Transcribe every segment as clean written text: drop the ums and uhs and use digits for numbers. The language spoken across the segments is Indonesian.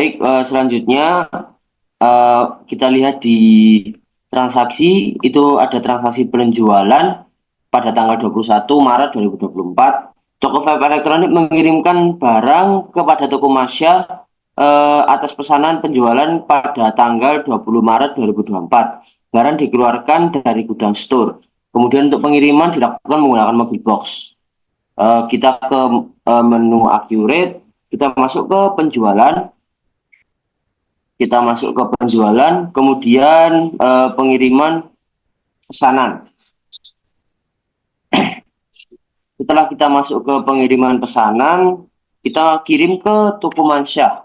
Baik, selanjutnya kita lihat di transaksi itu ada transaksi penjualan pada tanggal 21 Maret 2024. Toko vape elektronik mengirimkan barang kepada toko Masya atas pesanan penjualan pada tanggal 20 Maret 2024. Barang dikeluarkan dari gudang store. Kemudian untuk pengiriman dilakukan menggunakan mobil box. Kita ke menu accurate, kita masuk ke penjualan, kita masuk ke penjualan, kemudian pengiriman pesanan. Setelah kita masuk ke pengiriman pesanan, kita kirim ke toko Mansyah.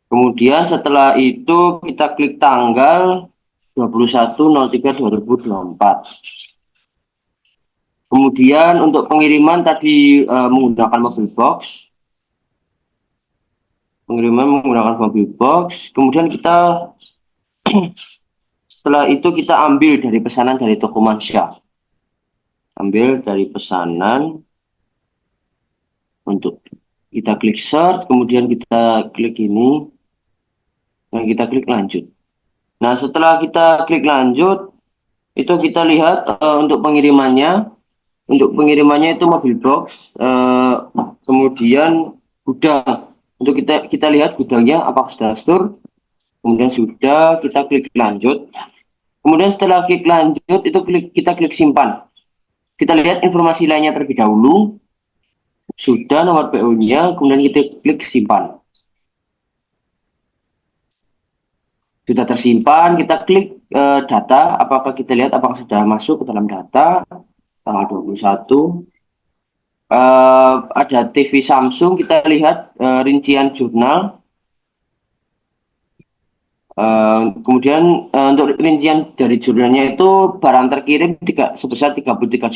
Kemudian setelah itu kita klik tanggal 21.03.2024. Kemudian untuk pengiriman tadi menggunakan mobil box. Pengiriman menggunakan mobil box. Kemudian kita setelah itu kita ambil dari pesanan dari toko Mansyah. Ambil dari pesanan untuk kita klik search, kemudian kita klik ini, dan kita klik lanjut. Nah, setelah kita klik lanjut, itu kita lihat untuk pengirimannya. Untuk pengirimannya itu mobil box, kemudian gudang. Untuk kita lihat gudangnya apakah sudah store, kemudian sudah, kita klik lanjut. Kemudian setelah klik lanjut, itu kita klik simpan. Kita lihat informasi lainnya terlebih dahulu. Sudah nomor PO-nya, kemudian kita klik simpan. Sudah tersimpan, kita klik data, apakah kita lihat apakah sudah masuk ke dalam data, tanggal 21. Ada TV Samsung, kita lihat rincian jurnal. Kemudian untuk rincian dari jurnalnya itu barang terkirim sebesar 3,3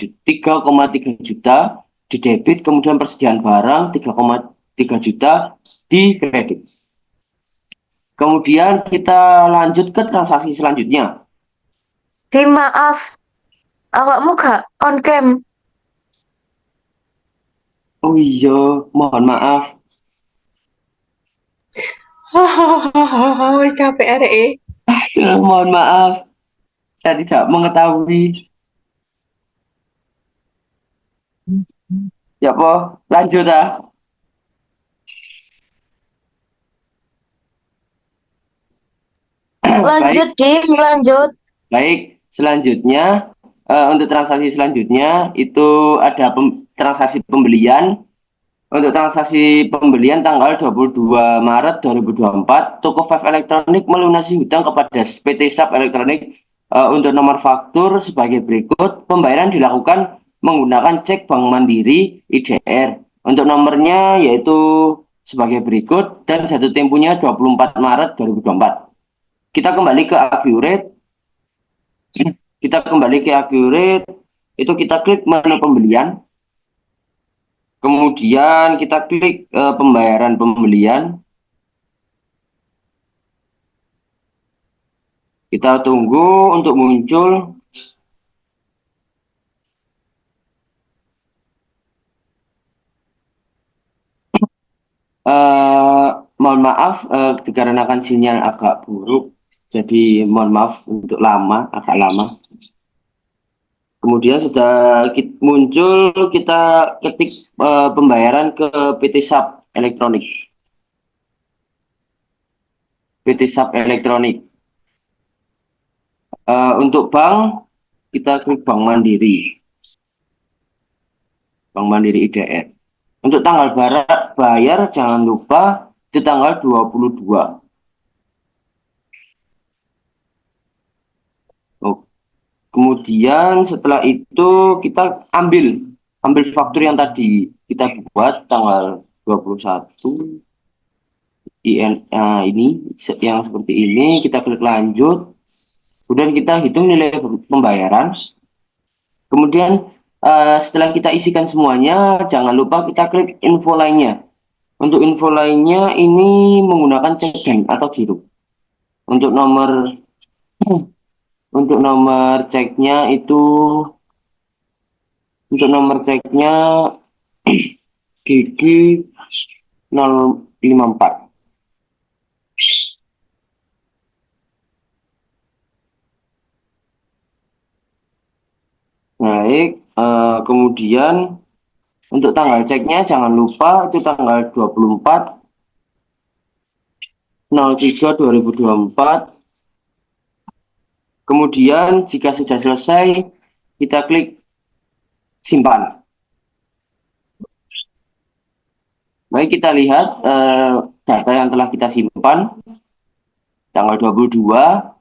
juta di debit, kemudian persediaan barang 3,3 juta di kredit. Kemudian kita lanjut ke transaksi selanjutnya. Maaf, awakmu gak on cam. Oh iya, mohon maaf. Hahaha, wis capek arek e. Mohon maaf, saya tidak mengetahui. Ya, po, lanjut ah. Lanjut, Baik, Dim, lanjut. baik. Selanjutnya, untuk transaksi selanjutnya itu ada transaksi pembelian. Untuk transaksi pembelian tanggal 22 Maret 2024, toko Vape Elektronik melunasi hutang kepada PT Sap Elektronik untuk nomor faktur sebagai berikut. Pembayaran dilakukan menggunakan cek Bank Mandiri IDR. Untuk nomornya yaitu sebagai berikut dan jatuh temponya 24 Maret 2024. Kita kembali ke Accurate. Kita kembali ke Accurate. Itu kita klik menu pembelian. Kemudian kita klik pembayaran pembelian. Kita tunggu untuk muncul. Eh, Mohon maaf dikarenakan sinyal agak buruk. Jadi mohon maaf untuk agak lama. Kemudian sudah muncul, kita ketik pembayaran ke PT Sap Elektronik. PT Sap Elektronik. Untuk bank, kita klik Bank Mandiri. Bank Mandiri IDR. Untuk tanggal bayar jangan lupa di tanggal 22. Oh, kemudian setelah itu kita ambil faktur yang tadi kita buat tanggal 21 ini yang seperti ini, kita klik lanjut. Kemudian kita hitung nilai pembayaran. Kemudian setelah kita isikan semuanya, jangan lupa kita klik info lainnya. Untuk info lainnya ini menggunakan cek bank atau giro. Untuk nomor untuk nomor ceknya itu Gigi 054. Baik, kemudian untuk tanggal ceknya jangan lupa itu tanggal 24/03/2024. Kemudian jika sudah selesai, kita klik simpan. Baik, kita lihat data yang telah kita simpan tanggal 22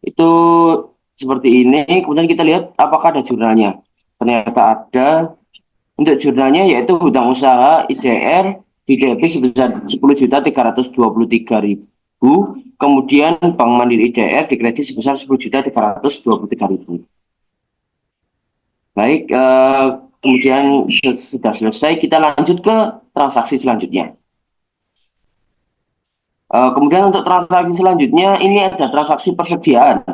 itu seperti ini. Kemudian kita lihat apakah ada jurnalnya. Ternyata ada. Untuk jurnalnya yaitu hutang usaha IDR di debit sebesar 10.323.000. Kemudian Bank Mandiri IDR dikredit sebesar 10.323.000. Baik, kemudian sudah selesai, kita lanjut ke transaksi selanjutnya. Kemudian untuk transaksi selanjutnya, ini ada transaksi persediaan.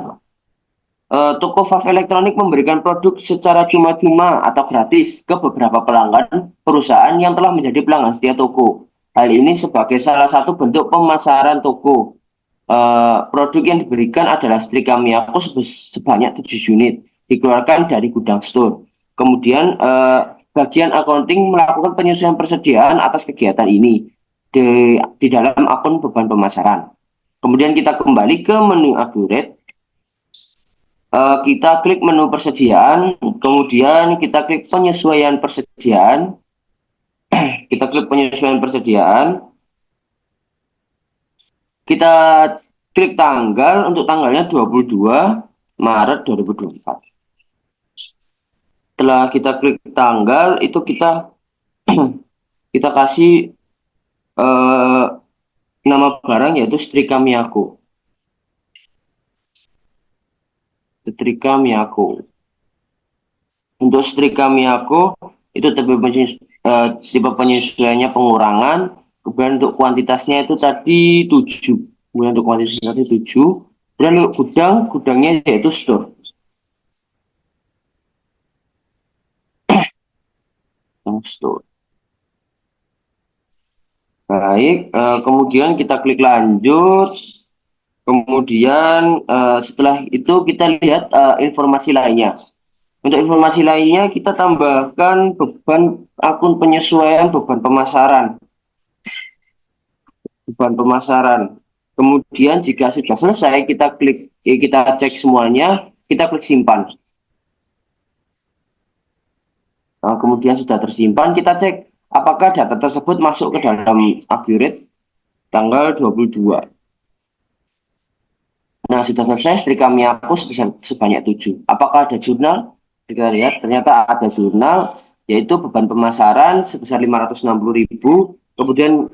Toko Valve Elektronik memberikan produk secara cuma-cuma atau gratis ke beberapa pelanggan perusahaan yang telah menjadi pelanggan setia toko. Hal ini sebagai salah satu bentuk pemasaran toko. Produk yang diberikan adalah setrika Miyako sebanyak 7 unit, dikeluarkan dari gudang store. Kemudian bagian accounting melakukan penyesuaian persediaan atas kegiatan ini di dalam akun beban pemasaran. Kemudian kita kembali ke menu upgrade. Kita klik menu persediaan, kemudian kita klik penyesuaian persediaan. Kita klik penyesuaian persediaan. Kita klik tanggal, untuk tanggalnya 22 Maret 2024. Setelah kita klik tanggal, itu kita kita kasih nama barang yaitu setrika Miyako. Setrika Miyako. Untuk setrika Miyako itu tipe penyesuaiannya pengurangan. Kemudian untuk kuantitasnya itu tadi 7. Kemudian untuk kuantitasnya tadi 7. Kemudian untuk gudangnya yaitu store. Store. Baik, kemudian kita klik lanjut. Kemudian setelah itu kita lihat informasi lainnya. Untuk informasi lainnya kita tambahkan beban akun penyesuaian beban pemasaran. Beban pemasaran. Kemudian jika sudah selesai kita cek semuanya, kita klik simpan. Nah, kemudian sudah tersimpan, kita cek apakah data tersebut masuk ke dalam accurate tanggal 22. Nah, sudah selesai setrika Miyako sebanyak 7. Apakah ada jurnal? Kita lihat ternyata ada jurnal, yaitu beban pemasaran sebesar 560.000, kemudian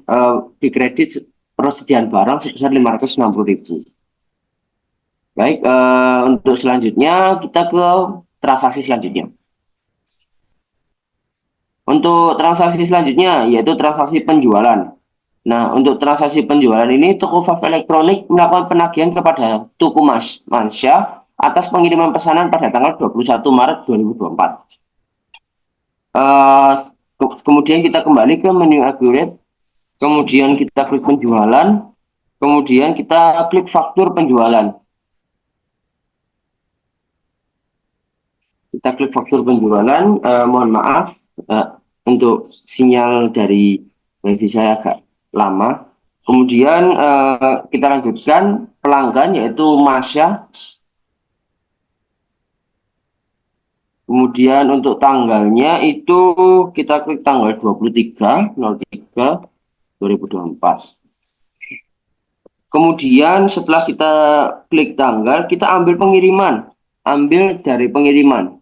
dikredit persediaan barang sebesar 560.000. Baik, untuk selanjutnya kita ke transaksi selanjutnya. Untuk transaksi selanjutnya yaitu transaksi penjualan. Nah, untuk transaksi penjualan ini toko Valve Elektronik melakukan penagihan kepada Tuku Mansyah atas pengiriman pesanan pada tanggal 21 Maret 2024. Kemudian kita kembali ke menu accurate, kemudian kita klik penjualan, kemudian kita klik faktur penjualan. Kita klik faktur penjualan, mohon maaf untuk sinyal dari wifi saya agak lama. Kemudian kita lanjutkan pelanggan yaitu Masya. Kemudian untuk tanggalnya itu kita klik tanggal 23/03/2024. Kemudian setelah kita klik tanggal, kita ambil pengiriman. Ambil dari pengiriman.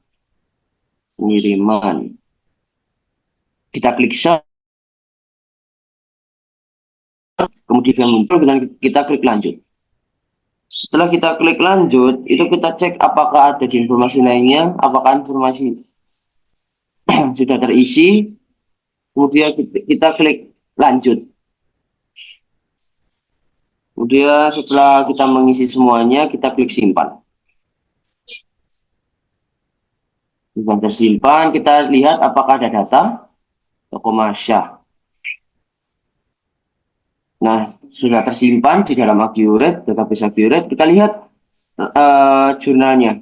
Kita klik share. Kemudian muncul dan kita klik lanjut. Setelah kita klik lanjut, itu kita cek apakah ada di informasi lainnya, apakah informasi sudah terisi. Kemudian kita klik lanjut. Kemudian setelah kita mengisi semuanya, kita klik simpan. Sudah tersimpan, kita lihat apakah ada data. toko Masya. Nah, sudah tersimpan di dalam Accurate, database Accurate. Kita lihat jurnalnya.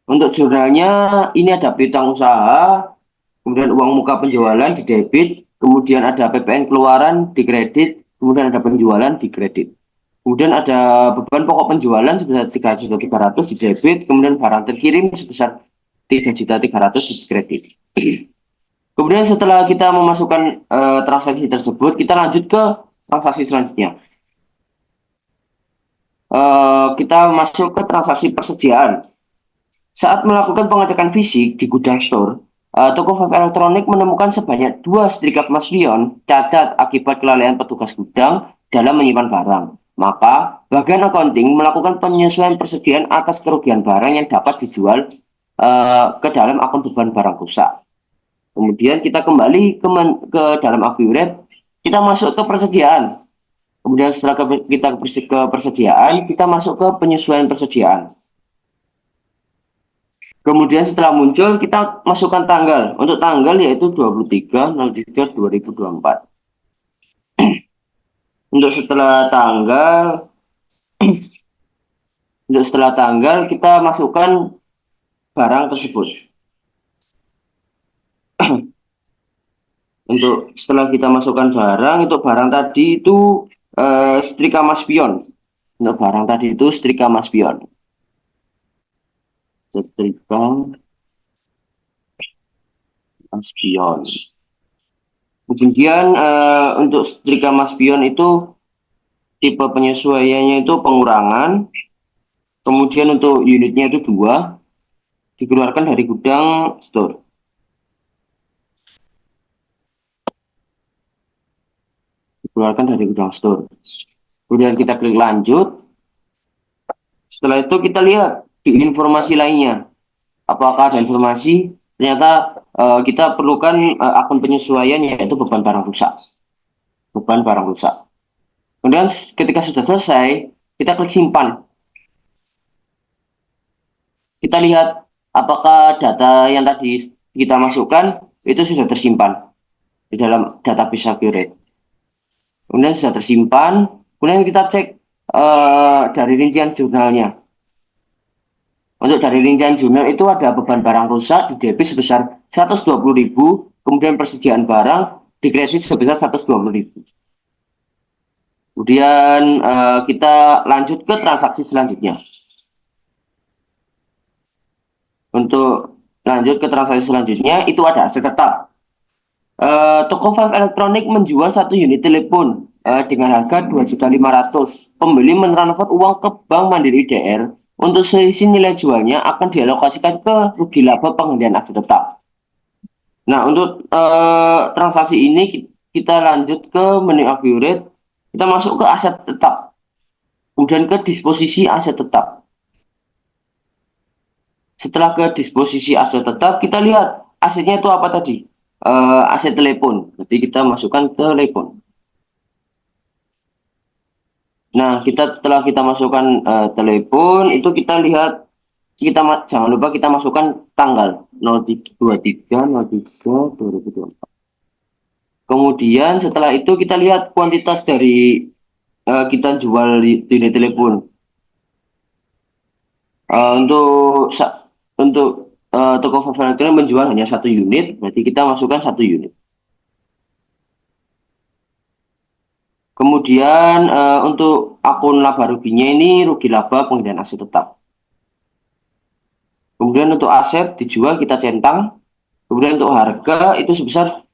Untuk jurnalnya, ini ada piutang usaha, kemudian uang muka penjualan di debit, kemudian ada PPN keluaran di kredit, kemudian ada penjualan di kredit. Kemudian ada beban pokok penjualan sebesar 3.300.000 di debit, kemudian barang terkirim sebesar 3.300.000 di kredit. Kemudian setelah kita memasukkan transaksi tersebut, kita lanjut ke transaksi selanjutnya. Kita masuk ke transaksi persediaan. Saat melakukan pengecekan fisik di gudang store, toko vape elektronik menemukan sebanyak 2 setrika emas pion cacat akibat kelalaian petugas gudang dalam menyimpan barang. Maka, bagian accounting melakukan penyesuaian persediaan atas kerugian barang yang dapat dijual ke dalam akun beban barang rusak. Kemudian kita kembali ke dalam Accurate, kita masuk ke persediaan. Kemudian setelah kita ke persediaan, kita masuk ke penyesuaian persediaan. Kemudian setelah muncul, kita masukkan tanggal. Untuk tanggal yaitu 23/03/2024. Untuk setelah tanggal, kita masukkan barang tersebut. Untuk setelah kita masukkan barang, untuk barang tadi itu setrika emas pion. Untuk barang tadi itu setrika emas pion. Setrika emas pion. Kemudian untuk setrika emas pion itu tipe penyesuaiannya itu pengurangan. Kemudian untuk unitnya itu 2, dikeluarkan dari gudang store. Dikeluarkan dari gudang store. Kemudian kita klik lanjut. Setelah itu kita lihat di informasi lainnya. Apakah ada informasi? Ternyata kita perlukan akun penyesuaian yaitu beban barang rusak. Beban barang rusak. Kemudian ketika sudah selesai, kita klik simpan. Kita lihat apakah data yang tadi kita masukkan itu sudah tersimpan di dalam database Accurate. Kemudian sudah tersimpan, kemudian kita cek dari rincian jurnalnya. Untuk dari rincian jurnal itu ada beban barang rusak di debit sebesar 120.000, kemudian persediaan barang di kredit sebesar 120.000. Kemudian kita lanjut ke transaksi selanjutnya. Untuk lanjut ke transaksi selanjutnya itu ada aset tetap. Toko vape elektronik menjual 1 unit telepon dengan harga 2.500.000. Pembeli mentransfer uang ke Bank Mandiri DR. Untuk selisih nilai jualnya akan dialokasikan ke rugi laba pengembalian aset tetap. Nah, untuk transaksi ini kita lanjut ke menu Accurate. Kita masuk ke aset tetap. Kemudian ke disposisi aset tetap. Setelah ke disposisi aset tetap, kita lihat asetnya itu apa tadi? Aset telepon. Jadi kita masukkan telepon. Nah, setelah kita masukkan telepon, itu kita lihat, jangan lupa kita masukkan tanggal 23/03/2024. Kemudian setelah itu kita lihat kuantitas dari kita jual di telepon. Untuk toko vape elektronik menjual hanya 1 unit, berarti kita masukkan 1 unit. Kemudian untuk akun laba ruginya ini rugi laba pengembalian aset tetap. Kemudian untuk aset dijual kita centang. Kemudian untuk harga itu sebesar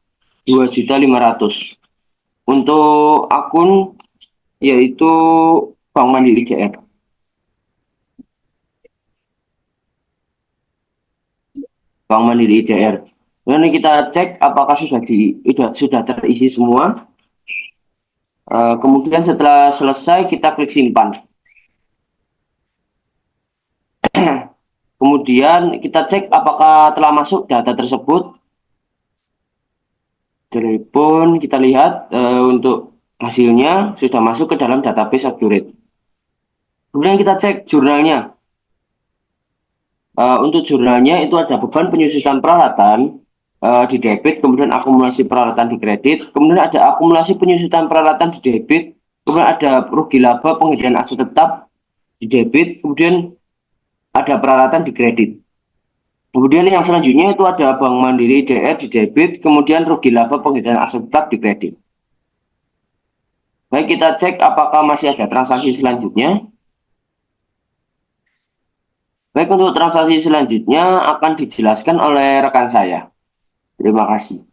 2.500.000. Untuk akun yaitu Bank Mandiri DR. Bank Mandiri DR. Kemudian kita cek apakah sudah terisi semua. Kemudian setelah selesai kita klik simpan. Kemudian kita cek apakah telah masuk data tersebut. Telepon kita lihat untuk hasilnya sudah masuk ke dalam database Accurate. Kemudian kita cek jurnalnya. Untuk jurnalnya itu ada beban penyusutan peralatan di debit, kemudian akumulasi peralatan di kredit, kemudian ada akumulasi penyusutan peralatan di debit, kemudian ada rugi laba penghentian aset tetap di debit, kemudian ada peralatan di kredit. Kemudian yang selanjutnya itu ada Bank Mandiri DR di debit, kemudian rugi laba penghentian aset tetap di kredit. Baik, kita cek apakah masih ada transaksi selanjutnya. Baik, untuk transaksi selanjutnya akan dijelaskan oleh rekan saya. Terima kasih.